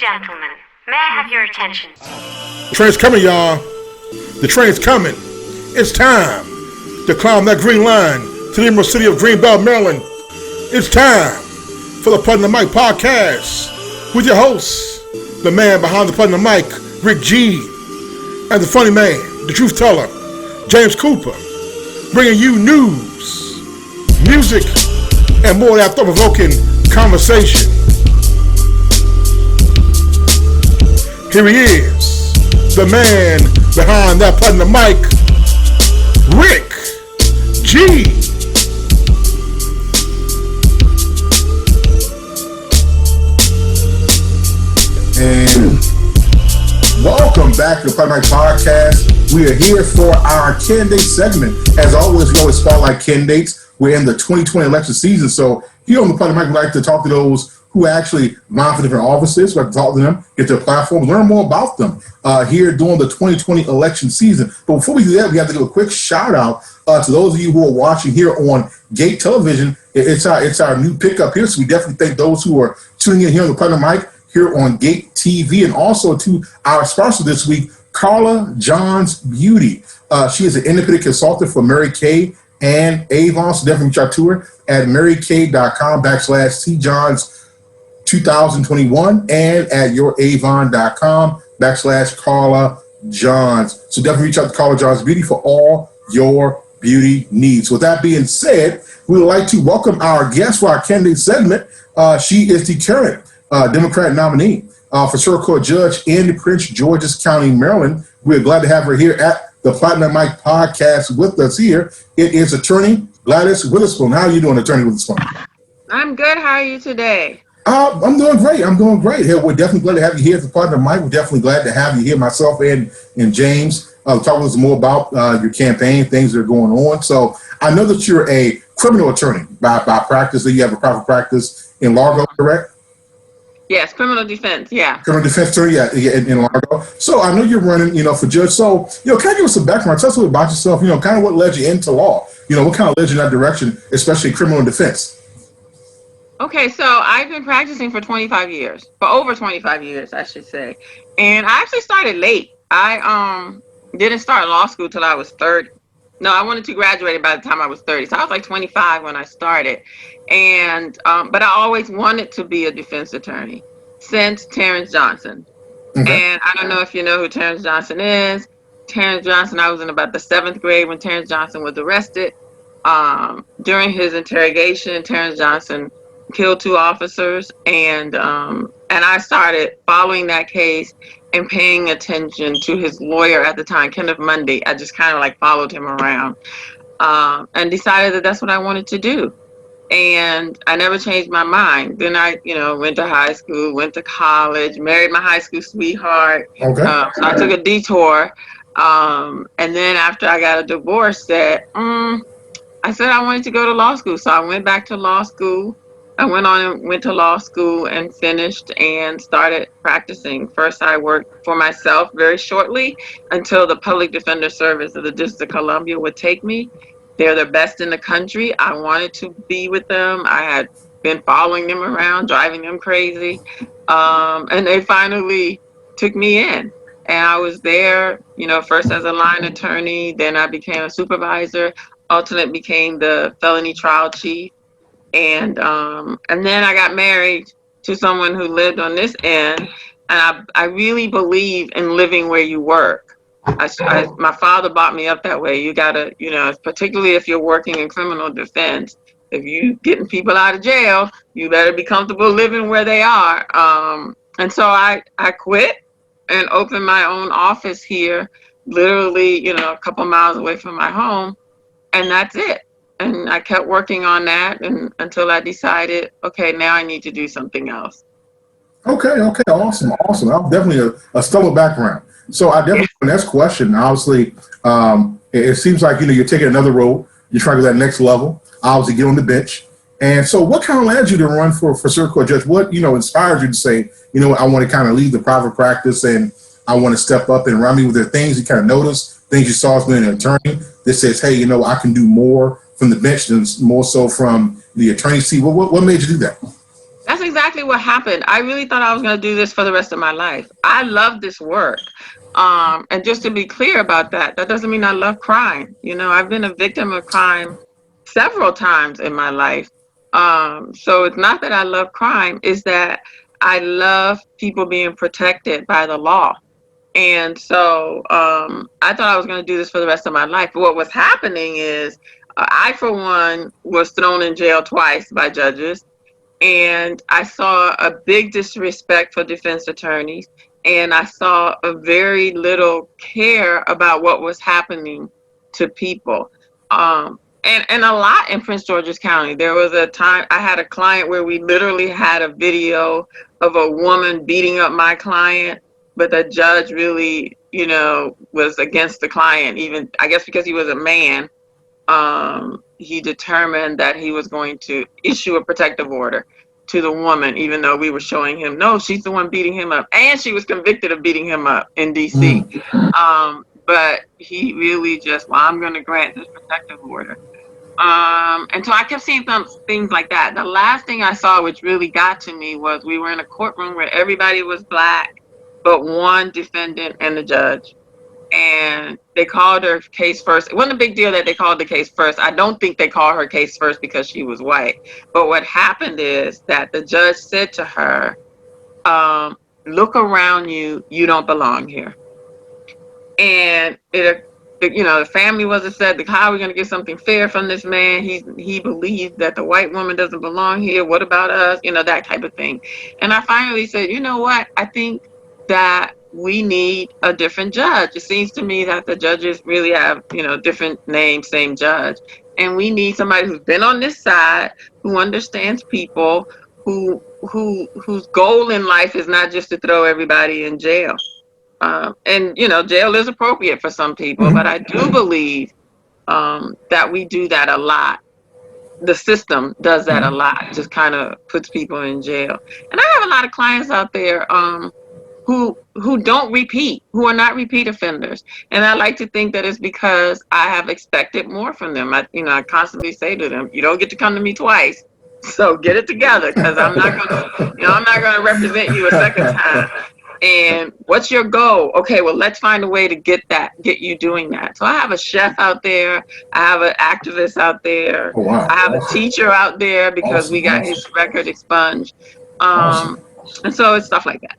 gentlemen, may I have your attention? The train's coming, y'all. The train's coming. It's time to climb that green line to the emerald city of Greenbelt, Maryland. It's time for the Putting the Mic podcast with your hosts, the man behind the Putting the Mic, Rick G, and the funny man, the truth teller, James Cooper, bringing you news, music, and more of that thought-provoking conversation. Here he is, the man behind that Putting the Mic, Rick G. And welcome back to the Putting the Mic podcast. We are here for our Candidate segment. As always, we always spotlight candidates. We're in the 2020 election season, so here on the Putting the Mic, we like to talk to those who actually vying for different offices. We like to talk to them, get their platform, learn more about them here during the 2020 election season. But before we do that, we have to give a quick shout out to those of you who are watching here on Gate Television. It's our new pickup here, so we definitely thank those who are tuning in here on the Putting the Mic here on Gate TV, and also to our sponsor this week, Carla Johns Beauty. She is an independent consultant for Mary Kay and Avon, so definitely reach out to her at marykay.com/tjohns2021 and at youravon.com/Carla Johns. So definitely reach out to Carla Johns Beauty for all your beauty needs. With that being said, we would like to welcome our guest for our candidate segment. She is the current Democrat nominee for Circuit Court Judge in Prince George's County, Maryland. We're glad to have her here at the Platinum Mic podcast with us here. It is attorney Gladys Weatherspoon. How are you doing, attorney Weatherspoon? I'm good. How are you today? I'm doing great. Hey, we're definitely glad to have you here at the Platinum Mic. We're definitely glad to have you here, myself and James, talk with us more about your campaign, things that are going on. So I know that you're a criminal attorney by practice, that you have a private practice in Largo, correct? Yes, criminal defense, yeah. Criminal defense attorney, in Largo. So I know you're running, for judge. So, kind of give us some background. Tell us a little about yourself, kind of what led you into law. What kind of led you in that direction, especially criminal defense? Okay, so I've been practicing for over 25 years, I should say. And I actually started late. I didn't start law school till I was 30. No, I wanted to graduate by the time I was 30. So I was like 25 when I started. And but I always wanted to be a defense attorney since Terrence Johnson. Okay. And I don't know if you know who Terrence Johnson is. Terrence Johnson, I was in about the 7th grade when Terrence Johnson was arrested. During his interrogation, Terrence Johnson killed 2 officers, and I started following that case and paying attention to his lawyer at the time, Kenneth Mundy. I just kind of like followed him around and decided that that's what I wanted to do. And I never changed my mind. Then I, went to high school, went to college, married my high school sweetheart. Okay. So I took a detour. And then after I got a divorce, I said I wanted to go to law school. So I went back to law school. I went to law school and finished and started practicing. First, I worked for myself very shortly until the Public Defender Service of the District of Columbia would take me. They're the best in the country. I wanted to be with them. I had been following them around, driving them crazy. And they finally took me in. And I was there, first as a line attorney, then I became a supervisor, ultimately became the felony trial chief. And then I got married to someone who lived on this end. And I really believe in living where you work. My father brought me up that way. You gotta, particularly if you're working in criminal defense, if you getting people out of jail, you better be comfortable living where they are. And so I quit and opened my own office here, literally, a couple miles away from my home. And that's it. And I kept working on that until I decided, okay, now I need to do something else. Okay, awesome. I'm definitely a stellar background. So I definitely have the next question. Obviously, it seems like, you're taking another road. You're trying to go to that next level. Obviously, get on the bench. And so what kind of led you to run for circuit court judge? What, inspired you to say, I want to kind of leave the private practice and I want to step up and run me with the things you kind of noticed, things you saw as being an attorney that says, hey, I can do more from the bench than more so from the attorney seat. What made you do that? That's exactly what happened. I really thought I was going to do this for the rest of my life. I love this work. And just to be clear about that, that doesn't mean I love crime. You know, I've been a victim of crime several times in my life. So it's not that I love crime, it's that I love people being protected by the law. And so I thought I was going to do this for the rest of my life. But what was happening is I, for one, was thrown in jail twice by judges. And I saw a big disrespect for defense attorneys. And I saw a very little care about what was happening to people. And a lot in Prince George's County. There was a time I had a client where we literally had a video of a woman beating up my client, but the judge really, you know, was against the client. Even, I guess because he was a man, he determined that he was going to issue a protective order to the woman, even though we were showing him, no, she's the one beating him up. And she was convicted of beating him up in D.C. But he really just, well, I'm going to grant this protective order. And so I kept seeing things like that. The last thing I saw, which really got to me, was we were in a courtroom where everybody was black, but one defendant and the judge. And they called her case first. It wasn't a big deal that they called the case first. I don't think they called her case first because she was white. But what happened is that the judge said to her, look around you, you don't belong here. And you know, the family was upset. How are we going to get something fair from this man? He believes that the white woman doesn't belong here. What about us? You know, that type of thing. And I finally said, you know what? I think that we need a different judge. It seems to me that the judges really have, you know, different names, same judge. And we need somebody who's been on this side, who understands people, whose goal in life is not just to throw everybody in jail. And, you know, jail is appropriate for some people, but I do believe that we do that a lot. The system does that a lot, just kind of puts people in jail. And I have a lot of clients out there who don't repeat, who are not repeat offenders. And I like to think that it's because I have expected more from them. I constantly say to them, you don't get to come to me twice. So get it together, because I'm not gonna represent you a second time. And what's your goal? Okay, well, let's find a way to get you doing that. So I have a chef out there. I have an activist out there. Oh, wow. I have a teacher out there because we got his record expunged. And so it's stuff like that.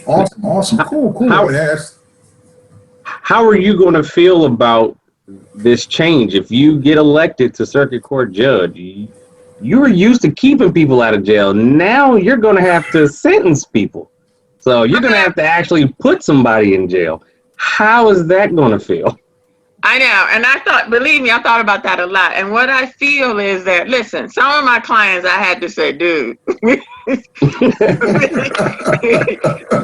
Awesome. Cool. How are you going to feel about this change if you get elected to circuit court judge? You were used to keeping people out of jail. Now you're going to have to sentence people. So you're going to have to actually put somebody in jail. How is that going to feel? I know. And believe me, I thought about that a lot. And what I feel is that, listen, some of my clients, I had to say, dude,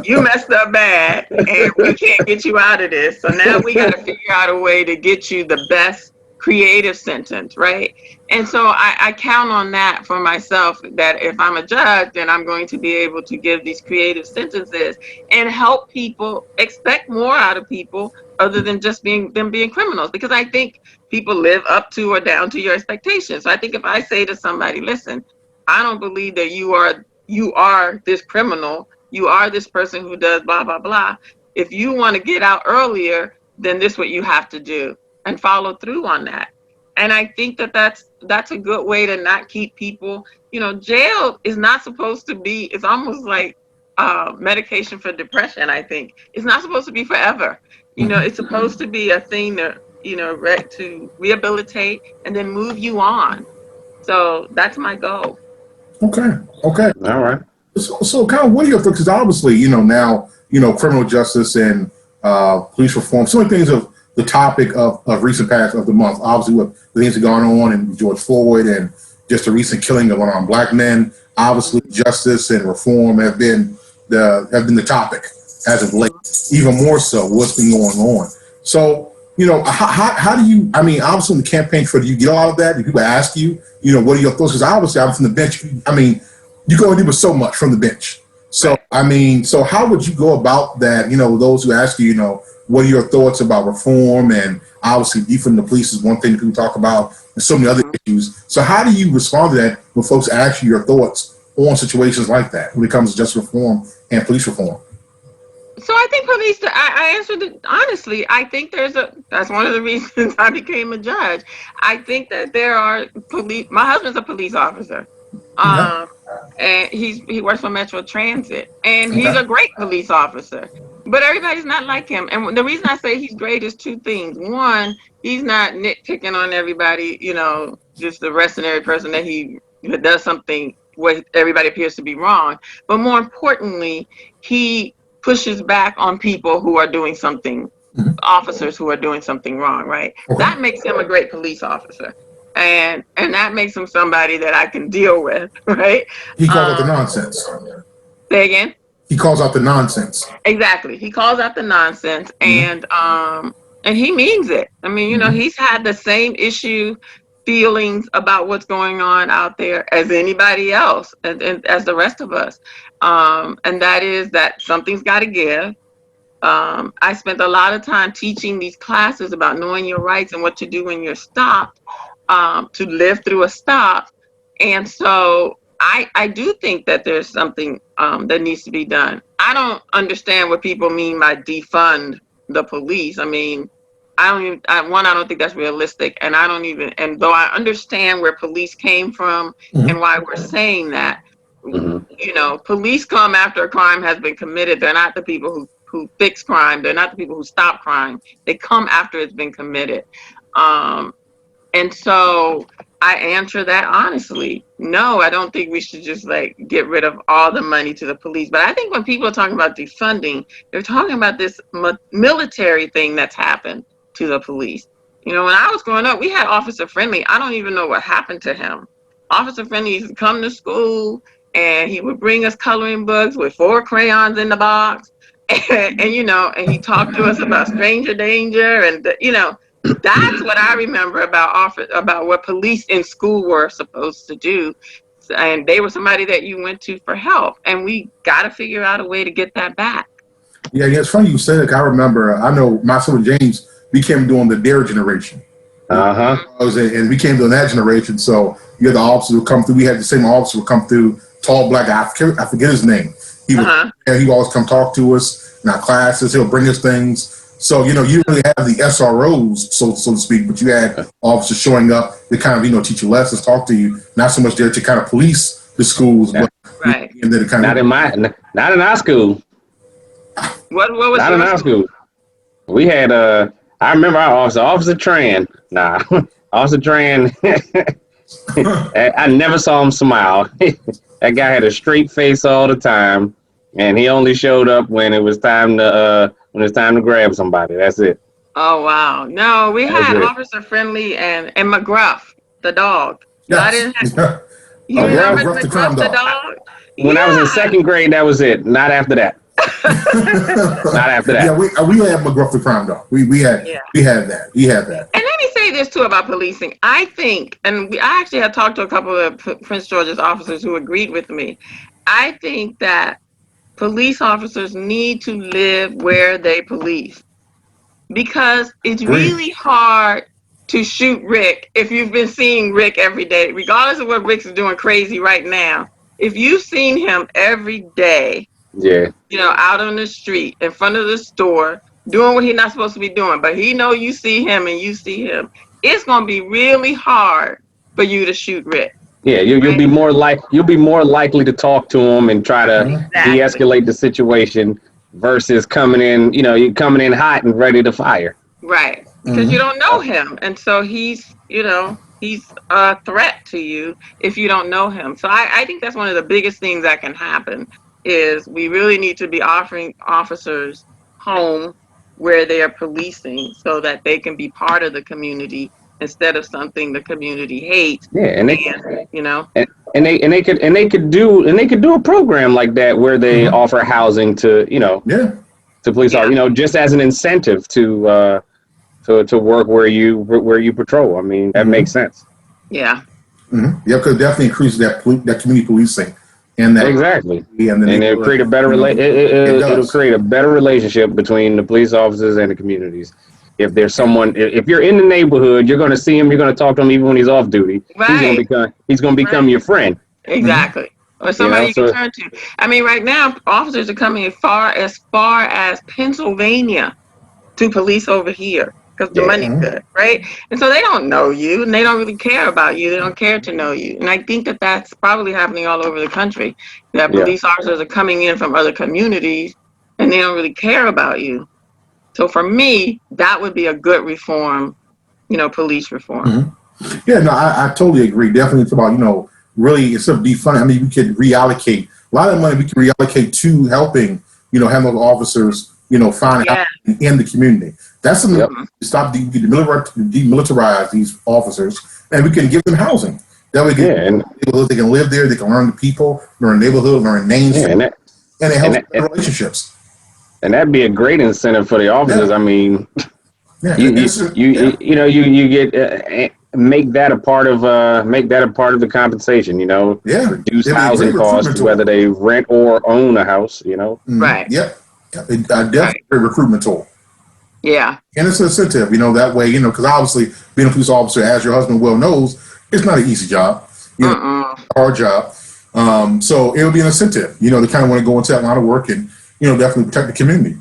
you messed up bad and we can't get you out of this. So now we got to figure out a way to get you the best creative sentence, right? And so I count on that for myself, that if I'm a judge, then I'm going to be able to give these creative sentences and help people expect more out of people other than just being criminals. Because I think people live up to or down to your expectations. So I think if I say to somebody, listen, I don't believe that you are this criminal, you are this person who does blah, blah, blah. If you want to get out earlier, then this is what you have to do, and follow through on that. And I think that that's a good way to not keep people, you know, jail is not supposed to be, it's almost like medication for depression, I think. It's not supposed to be forever. You know, it's supposed to be a thing that, you know, to rehabilitate and then move you on. So that's my goal. Okay. All right. So kind of what are your thoughts? Because obviously, you know, now, you know, criminal justice and police reform, so many things of the topic of recent past of the month, obviously with the things that are going on in George Floyd and just the recent killing of unarmed black men. Obviously, justice and reform have been the topic as of late, even more so what's been going on. So, you know, how do you, I mean, obviously in the campaign trail, do you get a lot of that? Do people ask you, you know, what are your thoughts? Because obviously I'm from the bench. I mean, you can only do so much from the bench. So, I mean, so how would you go about that? You know, those who ask you, you know, what are your thoughts about reform? And obviously defunding the police is one thing people talk about, and so many other issues. So how do you respond to that when folks ask you your thoughts on situations like that when it comes to justice reform and police reform? So I think police, I answered it honestly. I think that's one of the reasons I became a judge. I think that there are police, my husband's a police officer. And he works for Metro Transit, and he's a great police officer. But everybody's not like him. And the reason I say he's great is two things. One, he's not nitpicking on everybody, just arresting every person that does something where everybody appears to be wrong. But more importantly, he pushes back on people who are doing something, officers who are doing something wrong, right? Okay. That makes him a great police officer. And that makes him somebody that I can deal with, right? He calls out the nonsense. Say again? He calls out the nonsense. Exactly. He calls out the nonsense, and he means it. I mean, he's had the same feelings about what's going on out there as anybody else, and as the rest of us. And that is that something's got to give. I spent a lot of time teaching these classes about knowing your rights and what to do when you're stopped, to live through a stop. And so I do think that there's something that needs to be done. I don't understand what people mean by defund the police. I mean, I don't think that's realistic. And and though I understand where police came from and why we're saying that, police come after a crime has been committed. They're not the people who fix crime. They're not the people who stop crime. They come after it's been committed. And so I answer that honestly. No, I don't think we should just get rid of all the money to the police. But I think when people are talking about defunding, they're talking about this military thing that's happened to the police. When I was growing up, we had Officer Friendly. I don't even know what happened to him. Officer Friendly used to come to school, and he would bring us coloring books with 4 crayons in the box. And he talked to us about stranger danger, and that's what I remember about what police in school were supposed to do. And they were somebody that you went to for help, and we got to figure out a way to get that back. Yeah, it's funny you said it. I remember, I know my son James became doing the DARE generation. And we came doing that generation. So you had the officer who come through. We had the same officer who come through, tall black guy. I forget his name. He would he always come talk to us in our classes. He'll bring us things. So, you didn't really have the SROs, so to speak, but you had officers showing up to kind of, teach you lessons, talk to you. Not so much there to kind of police the schools, but and then not in our school. What was not in our school? We had I remember our Officer Tran. Officer Tran. I never saw him smile. That guy had a straight face all the time, and he only showed up when it was time to grab somebody. That's it. Oh wow! No, we had Officer Friendly and McGruff, the dog. Yes. I didn't have. You remember McGruff the dog? When I was in 2nd grade, that was it. Not after that. Not after that. Yeah, we had McGruff the crime dog. We had that. And let me say this too about policing. I think, and I actually have talked to a couple of Prince George's officers who agreed with me. I think that police officers need to live where they police, because it's really hard to shoot Rick if you've been seeing Rick every day, regardless of what Rick's doing crazy right now. If you've seen him every day, out on the street, in front of the store, doing what he's not supposed to be doing, but he know you see him and you see him, it's going to be really hard for you to shoot Rick. Yeah, you'll be more likely to talk to him and try to de-escalate the situation versus coming in, you're coming in hot and ready to fire. Right, because you don't know him, and so he's a threat to you if you don't know him. So I think that's one of the biggest things that can happen, is we really need to be offering officers home where they are policing so that they can be part of the community instead of something the community hates. Yeah, and they could do a program like that where they offer housing to to police officers, just as an incentive to work where you patrol. I mean, that makes sense. Yeah. Yeah, because it definitely increases that community policing. And that exactly, and it'll create a better it'll create a better relationship between the police officers and the communities. If there's someone, if you're in the neighborhood, you're going to see him, you're going to talk to him even when he's off duty. Right. He's going to become your friend. Exactly. or somebody you so can turn to. I mean, right now, officers are coming as far as Pennsylvania to police over here because the Yeah. money's good, right? And so they don't know you, and they don't really care about you. They don't care to know you. And I think that that's probably happening all over the country, that Yeah. police officers are coming in from other communities, and they don't really care about you. So for me, that would be a good reform, police reform. Yeah, no, I totally agree. Definitely, it's about, really, instead of defunding, I mean, we could reallocate a lot of money. We can reallocate to helping, have those officers, find out in the community. That's something. Stop demilitarize these officers, and we can give them housing. That way, they can live there. They can learn the people, learn neighborhood, learn names, and it helps relationships. And that'd be a great incentive for the officers. Yeah. I mean, you get make that a part of the compensation. Reduce housing costs, whether they rent or own a house. Right. Yep. Definitely a recruitment tool. Yeah. And it's an incentive, that way, because obviously being a police officer, as your husband well knows, it's not an easy job. Hard job. So it would be an incentive, they kind of want to go into that line of work and, definitely protect the community.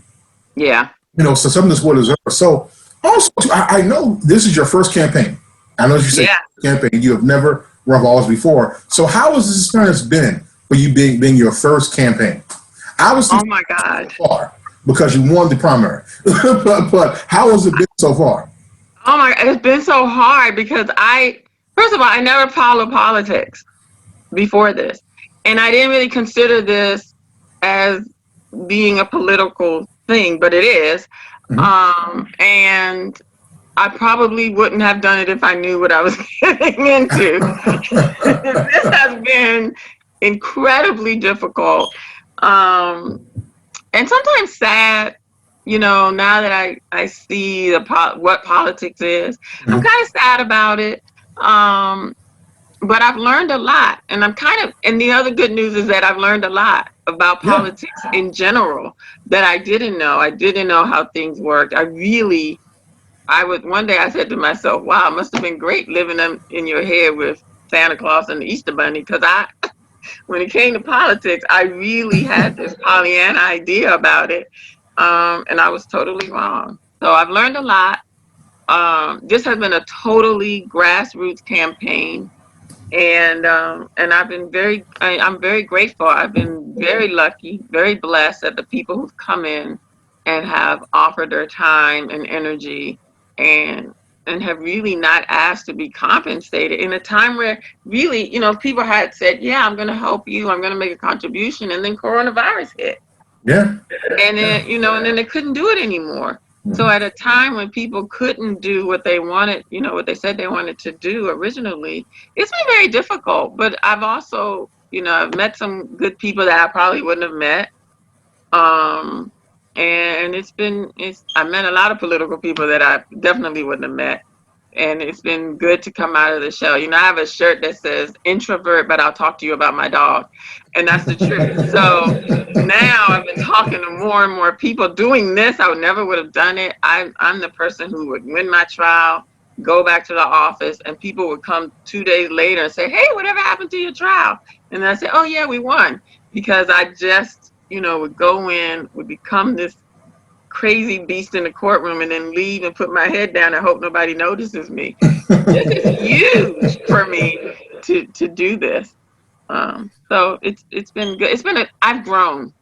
Yeah. So some of this would deserve. So also, I know this is your first campaign. I know you said campaign. You have never run for office before. So how has this experience been for you being your first campaign? Obviously, oh my God. So far, because you won the primary. but how has it been so far? Oh my, it's been so hard because first of all, I never followed politics before this. And I didn't really consider this as being a political thing, but it is. And I probably wouldn't have done it if I knew what I was getting into. This has been incredibly difficult. And sometimes sad, now that I see what politics is. I'm kind of sad about it. But I've learned a lot, and and the other good news is that I've learned a lot about politics in general that I didn't know. I didn't know how things worked. One day I said to myself, wow, it must have been great living in your head with Santa Claus and the Easter Bunny, because when it came to politics, I really had this Pollyanna idea about it, and I was totally wrong. So I've learned a lot. This has been a totally grassroots campaign. And I've been I'm very grateful. I've been very lucky, very blessed that the people who've come in and have offered their time and energy and have really not asked to be compensated in a time where really, people had said, yeah, I'm going to help you. I'm going to make a contribution. And then coronavirus hit. Yeah. And then, and then they couldn't do it anymore. So at a time when people couldn't do what they wanted, what they said they wanted to do originally, it's been very difficult. But I've also, I've met some good people that I probably wouldn't have met. And I met a lot of political people that I definitely wouldn't have met. And it's been good to come out of the shell. I have a shirt that says introvert, but I'll talk to you about my dog. And that's the truth. So now I've been talking to more and more people. Doing this, I never would have done it. I'm the person who would win my trial, go back to the office, and people would come 2 days later and say, hey, whatever happened to your trial? And I say, oh, yeah, we won. Because I just, would go in, would become this crazy beast in the courtroom and then leave and put my head down and hope nobody notices me. This is huge for me to do this. So it's been good. I've grown.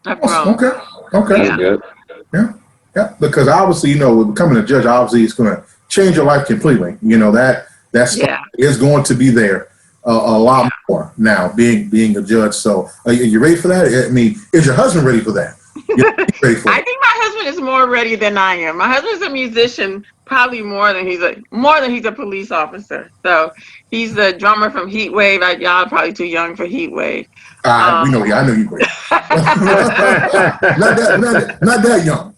Okay. That's good. Yeah. Because obviously, becoming a judge, obviously, it's going to change your life completely. That's is going to be there a lot more now, being a judge. So, are you ready for that? I mean, is your husband ready for that? I think my husband is more ready than I am. My husband's a musician, probably more than he's a police officer. So he's the drummer from Heat Wave. Y'all are probably too young for Heat Wave. I know you. not that young.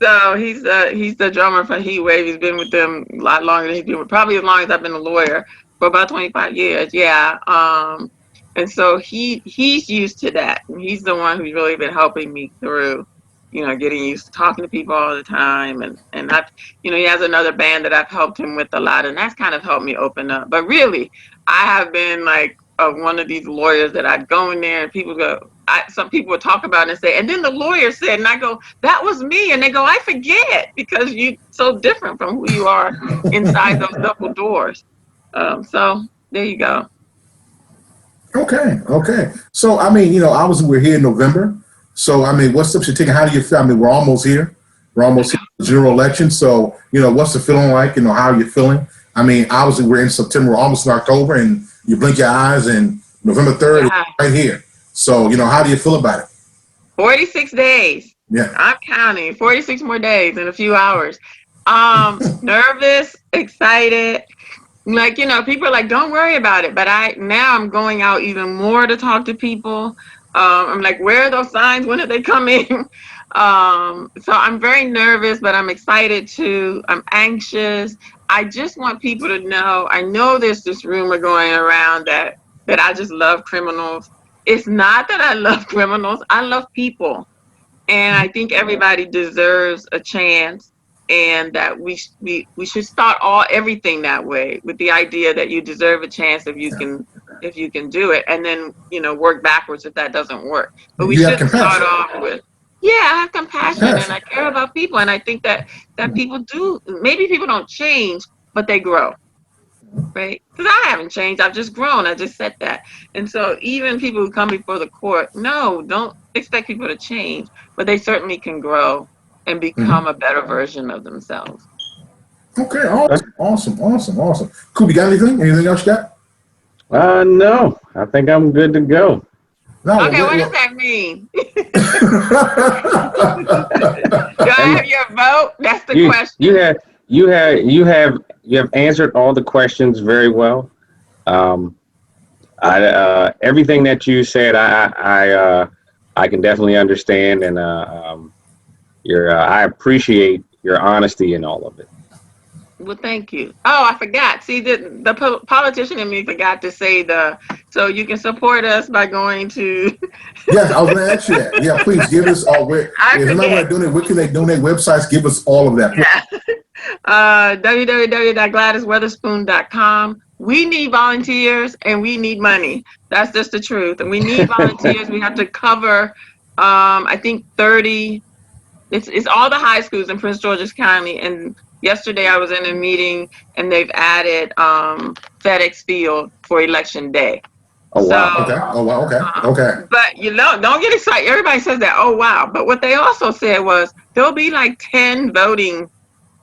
So he's the drummer for Heat Wave. He's been with them a lot longer than he's been with, probably as long as I've been a lawyer, for about 25 years. Yeah. And so he's used to that. And he's the one who's really been helping me through, getting used to talking to people all the time. And I've, he has another band that I've helped him with a lot, and that's kind of helped me open up. But really, I have been like one of these lawyers that I'd go in there and people go, some people would talk about it and say, and then the lawyer said, and I go, that was me. And they go, I forget, because you're so different from who you are inside those double doors. So there you go. Okay. So, obviously we're here in November. So, what steps you're taking? How do you feel? We're almost here. We're almost here for the general election. So, what's the feeling like? How are you feeling? Obviously we're in September, we're almost in October, and you blink your eyes and November 3rd is right here. So, how do you feel about it? 46 days. Yeah. I'm counting. 46 more days in a few hours. Nervous, excited. Like, people are like, don't worry about it. But I'm going out even more to talk to people. I'm like, where are those signs? When are they coming? So I'm very nervous, but I'm excited too. I'm anxious. I just want people to know, I know there's this rumor going around that I just love criminals. It's not that I love criminals. I love people. And I think everybody deserves a chance, and that we should start everything that way, with the idea that you deserve a chance if you can do it, and then work backwards if that doesn't work. But we should start off with, I have compassion and I care about people, and I think that people do. Maybe people don't change, but they grow, right? Because I haven't changed. I've just grown. I just said that. And so even people who come before the court, don't expect people to change, but they certainly can grow and become a better version of themselves. Okay, awesome. Cool, you got anything? Anything else you got? No, I think I'm good to go. No, okay, what does that mean? Do I have your vote? That's the question. You have answered all the questions very well. Everything that you said, I can definitely understand, and I appreciate your honesty in all of it. Well, thank you. Oh, I forgot. See, the politician in me forgot to say so you can support us by going to. Yes, I was going to ask you that. Yeah, please give us all. If somebody want to donate, where can they donate? Websites, give us all of that. Yeah. www.gladysweatherspoon.com. We need volunteers and we need money. That's just the truth. And we need volunteers. We have to cover, I think 30. It's all the high schools in Prince George's County. And yesterday I was in a meeting and they've added FedEx Field for Election Day. Oh, wow. Okay. But don't get excited. Everybody says that, oh, wow. But what they also said was there'll be like 10 voting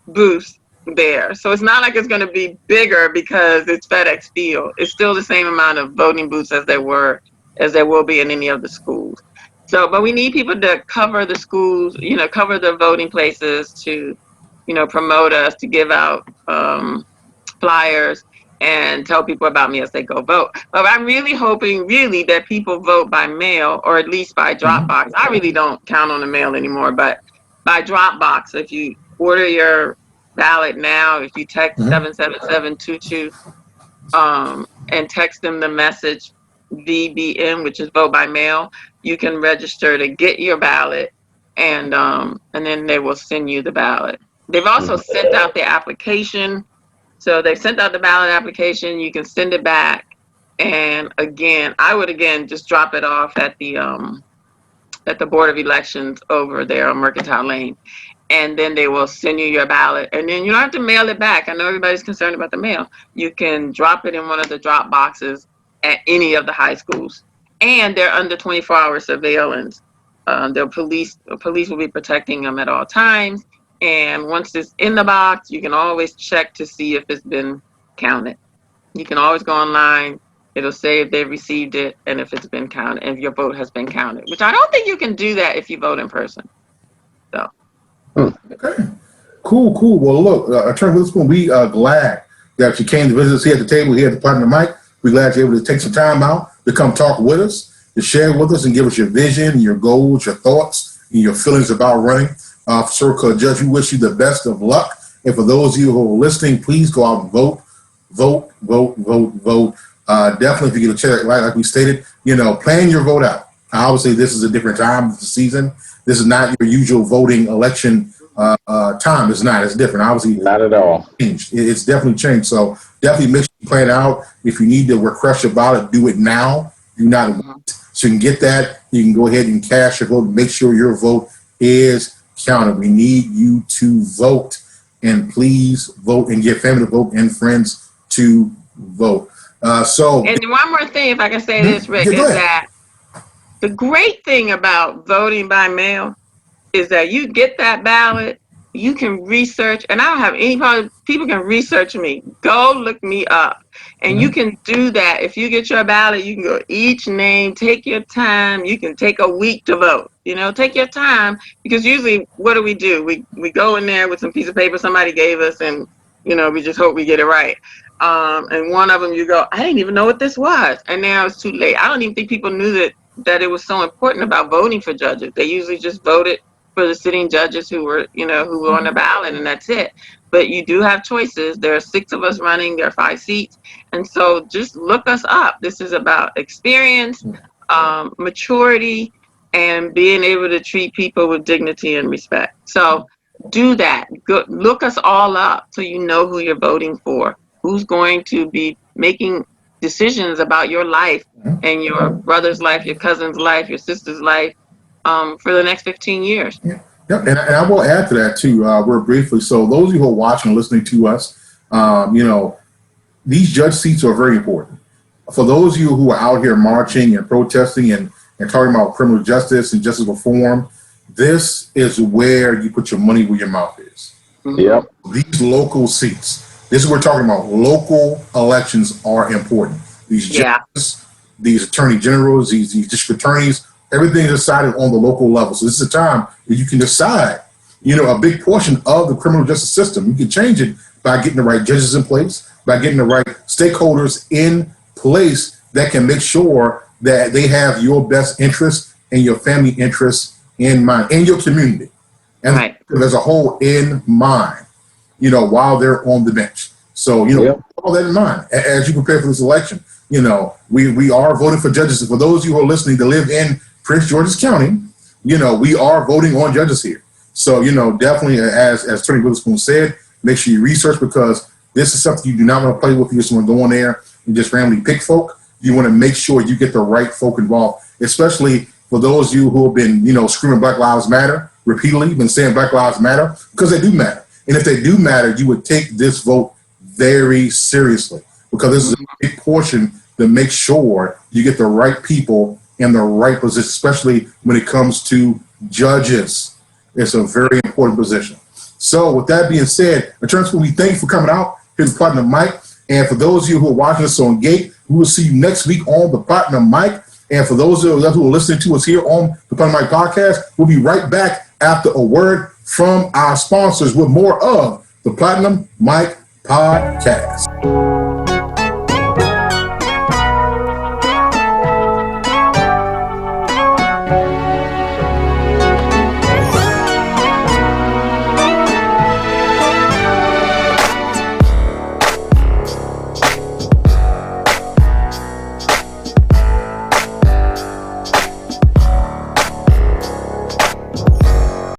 booths there. So it's not like it's going to be bigger because it's FedEx Field. It's still the same amount of voting booths as there will be in any of the schools. So, but we need people to cover the schools, cover the voting places, to, promote us, to give out flyers and tell people about me as they go vote. But I'm really hoping that people vote by mail, or at least by Dropbox. I really don't count on the mail anymore, but by Dropbox. If you order your ballot now, if you text 77722 and text them the message VBM, which is vote by mail, you can register to get your ballot, and then they will send you the ballot. They've also sent out the application. So they've sent out the ballot application. You can send it back, and I would just drop it off at the Board of Elections over there on Mercantile Lane, and then they will send you your ballot, and then you don't have to mail it back. I know everybody's concerned about the mail. You can drop it in one of the drop boxes at any of the high schools, and they're under 24-hour surveillance. The police will be protecting them at all times. And once it's in the box, you can always check to see if it's been counted. You can always go online. It'll say if they've received it and if it's been counted, and if your vote has been counted, which I don't think you can do that if you vote in person. So. Okay. Cool. Well, look, Attorney Weatherspoon, we are glad that you came to visit us here at the table, here at the Partner Mic. We're glad you're able to take some time out to come talk with us, to share with us and give us your vision, your goals, your thoughts, and your feelings about running for Circuit Court Judge. We wish you the best of luck. And for those of you who are listening, please go out and vote. Definitely, if you get a chance, like we stated, plan your vote out. Obviously, this is a different time of the season. This is not your usual voting election time. It's not. It's different. Obviously, Not at all. changed. It's definitely changed. So definitely make sure you plan it out. If you need to refresh your ballot, do it now. Do not wait. So you can get that. You can go ahead and cast your vote. Make sure your vote is counted. We need you to vote, and please vote, and get family to vote and friends to vote. And one more thing, if I can say this, Rick, is that the great thing about voting by mail is that you get that ballot, you can research, and I don't have any problem. People can research me. Go look me up. And you can do that. If you get your ballot, you can go each name, take your time. You can take a week to vote. Take your time, because usually what do? We go in there with some piece of paper somebody gave us, and we just hope we get it right. And one of them you go, I didn't even know what this was. And now it's too late. I don't even think people knew that it was so important about voting for judges. They usually just voted for the sitting judges who were on the ballot, and that's it. But you do have choices. There are 6 of us running. There are 5 seats. And so just look us up. This is about experience, maturity, and being able to treat people with dignity and respect. So do that. Go, look us all up so you know who you're voting for, who's going to be making decisions about your life and your brother's life, your cousin's life, your sister's life for the next 15 years. Yeah. Yep. And I will add to that too, real briefly. So those of you who are watching and listening to us, these judge seats are very important. For those of you who are out here marching and protesting and talking about criminal justice and justice reform, this is where you put your money where your mouth is. Yep. These local seats, this is what we're talking about. Local elections are important. These judges, these attorney generals, these district attorneys, everything is decided on the local level. So this is a time where you can decide, a big portion of the criminal justice system. You can change it by getting the right judges in place, by getting the right stakeholders in place that can make sure that they have your best interests and your family interests in mind, and your community, and as a whole in mind, while they're on the bench. So, all that in mind as you prepare for this election. We are voting for judges. For those of you who are listening to live in Prince George's County, we are voting on judges here. So, definitely, as Attorney Weatherspoon said, make sure you research, because this is something you do not want to play with. You just want to go in there and just randomly pick folk. You want to make sure you get the right folk involved, especially for those of you who have been, screaming Black Lives Matter repeatedly, been saying Black Lives Matter, because they do matter. And if they do matter, you would take this vote very seriously, because this is a big portion to make sure you get the right people in the right position, especially when it comes to judges. It's a very important position. So with that being said, Attorney Weatherspoon, we thank you for coming out. Here's the Platinum Mic. And for those of you who are watching us on Gate, we will see you next week on the Platinum Mic. And for those of you who are listening to us here on the Platinum Mic podcast, we'll be right back after a word from our sponsors with more of the Platinum Mic podcast.